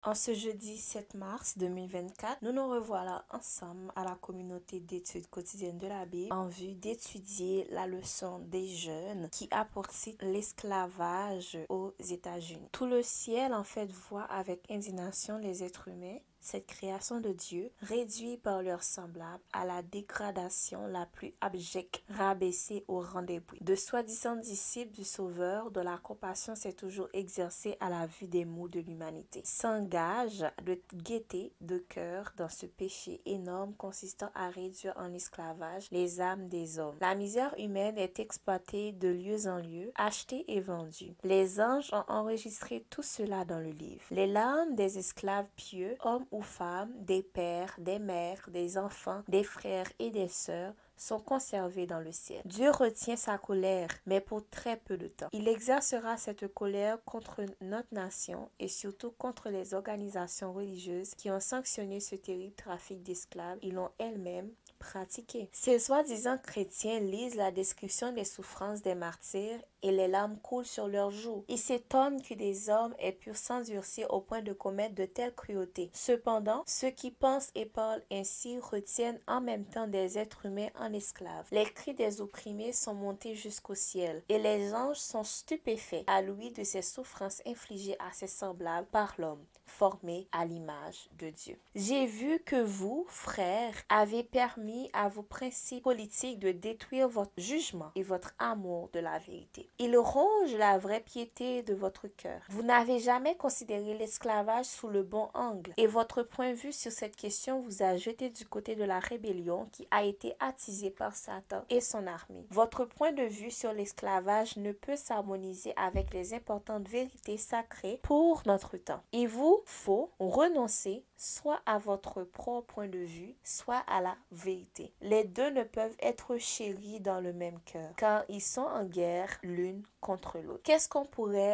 En ce jeudi 7 mars 2024, nous nous revoilà ensemble à la communauté d'études quotidiennes de la Bible en vue d'étudier la leçon des jeunes qui a pour titre l'esclavage aux États-Unis. Tout le ciel en fait voit avec indignation les êtres humains, cette création de Dieu, réduit par leurs semblables à la dégradation la plus abjecte, rabaissée au rang des bruits. De soi-disant disciples du Sauveur, dont la compassion s'est toujours exercée à la vue des maux de l'humanité, s'engage de gaieté de cœur dans ce péché énorme consistant à réduire en esclavage les âmes des hommes. La misère humaine est exploitée de lieu en lieu, achetée et vendue. Les anges ont enregistré tout cela dans le livre. Les larmes des esclaves pieux, hommes ou femmes, des pères, des mères, des enfants, des frères et des sœurs, sont conservés dans le ciel. Dieu retient sa colère, mais pour très peu de temps. Il exercera cette colère contre notre nation et surtout contre les organisations religieuses qui ont sanctionné ce terrible trafic d'esclaves et l'ont elles-mêmes pratiqué. Ces soi-disant chrétiens lisent la description des souffrances des martyrs et les larmes coulent sur leurs joues. Ils s'étonnent que des hommes aient pu s'endurcir au point de commettre de telles cruautés. Cependant, ceux qui pensent et parlent ainsi retiennent en même temps des êtres humains en esclaves. Les cris des opprimés sont montés jusqu'au ciel et les anges sont stupéfaits à l'ouïe de ces souffrances infligées à ses semblables par l'homme, formé à l'image de Dieu. J'ai vu que vous, frères, avez permis à vos principes politiques de détruire votre jugement et votre amour de la vérité. Il ronge la vraie piété de votre cœur. Vous n'avez jamais considéré l'esclavage sous le bon angle et votre point de vue sur cette question vous a jeté du côté de la rébellion qui a été attisée par Satan et son armée. Votre point de vue sur l'esclavage ne peut s'harmoniser avec les importantes vérités sacrées pour notre temps. Il vous faut renoncer soit à votre propre point de vue, soit à la vérité. Les deux ne peuvent être chéris dans le même cœur, car ils sont en guerre l'une contre l'autre.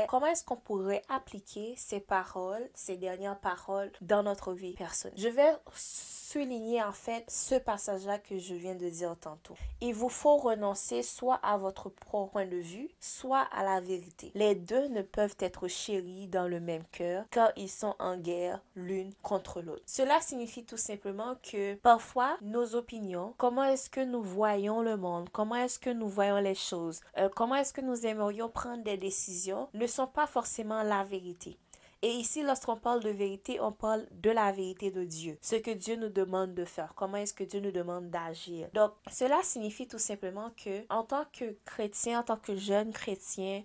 Comment est-ce qu'on pourrait appliquer ces paroles, ces dernières paroles dans notre vie personnelle? Je vais souligner en fait ce passage-là que je viens de dire tantôt. Il vous faut renoncer soit à votre propre point de vue, soit à la vérité. Les deux ne peuvent être chéris dans le même cœur, car ils sont en guerre l'une contre l'autre. Cela signifie tout simplement que parfois nos opinions, comment est-ce que nous voyons le monde, comment est-ce que nous voyons les choses, comment est-ce que nous aimerions prendre des décisions, ne sont pas forcément la vérité. Et ici, lorsqu'on parle de vérité, on parle de la vérité de Dieu. Ce que Dieu nous demande de faire. Comment est-ce que Dieu nous demande d'agir. Donc, cela signifie tout simplement que, en tant que chrétien, en tant que jeune chrétien,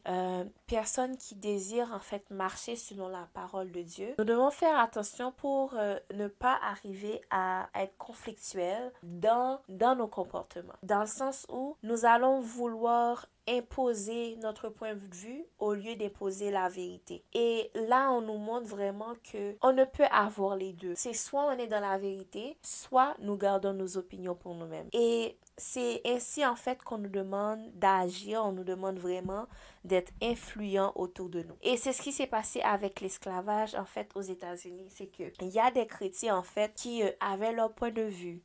personne qui désire en fait marcher selon la parole de Dieu, nous devons faire attention pour ne pas arriver à être conflictuels dans nos comportements. Dans le sens où nous allons vouloir imposer notre point de vue au lieu d'imposer la vérité. Et là, on nous montre vraiment que on ne peut avoir les deux. C'est soit on est dans la vérité, soit nous gardons nos opinions pour nous-mêmes. Et c'est ainsi en fait qu'on nous demande d'agir, on nous demande vraiment d'être influents autour de nous. Et c'est ce qui s'est passé avec l'esclavage en fait aux États-Unis, c'est que il y a des chrétiens en fait qui avaient leur point de vue,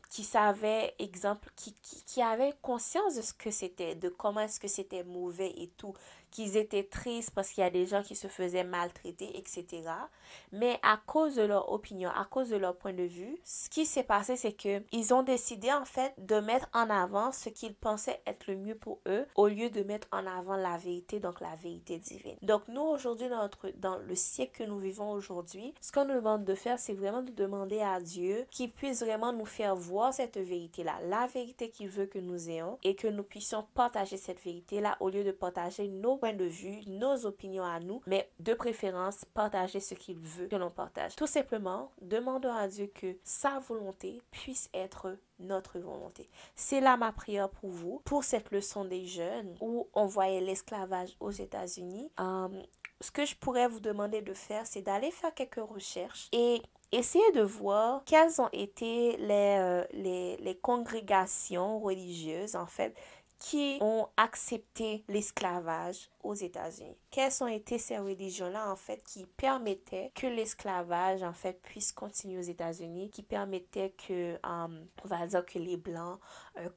qui savaient, exemple, qui avaient conscience de ce que c'était, de comment est-ce que c'était mauvais et tout, qu'ils étaient tristes parce qu'il y a des gens qui se faisaient maltraiter, etc. Mais à cause de leur opinion, à cause de leur point de vue, ce qui s'est passé, c'est que ils ont décidé en fait de mettre en avant ce qu'ils pensaient être le mieux pour eux, au lieu de mettre en avant la vérité, donc la vérité divine. Donc nous, aujourd'hui, dans le siècle que nous vivons aujourd'hui, ce qu'on nous demande de faire, c'est vraiment de demander à Dieu qu'il puisse vraiment nous faire voir cette vérité-là, la vérité qu'il veut que nous ayons, et que nous puissions partager cette vérité-là au lieu de partager nos points de vue, nos opinions à nous, mais de préférence partager ce qu'il veut que l'on partage. Tout simplement, demandons à Dieu que sa volonté puisse être notre volonté. C'est là ma prière pour vous, pour cette leçon des jeunes où on voyait l'esclavage aux États-Unis. Ce que je pourrais vous demander de faire, c'est d'aller faire quelques recherches et essayez de voir quelles ont été les congrégations religieuses, en fait, qui ont accepté l'esclavage aux États-Unis. Quelles ont été ces religions-là, en fait, qui permettaient que l'esclavage, en fait, puisse continuer aux États-Unis, qui permettaient que, on va dire que les Blancs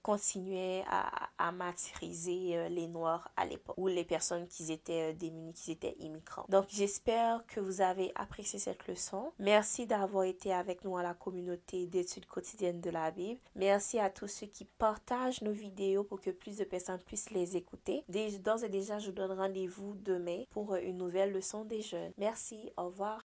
continuaient à martyriser les Noirs à l'époque, ou les personnes qui étaient démunies, qui étaient immigrants. Donc, j'espère que vous avez apprécié cette leçon. Merci d'avoir été avec nous à la communauté d'études quotidiennes de la Bible. Merci à tous ceux qui partagent nos vidéos pour que plus de personnes puissent les écouter. D'ores et déjà, je vous donne rendez-vous demain pour une nouvelle leçon des jeunes. Merci, au revoir.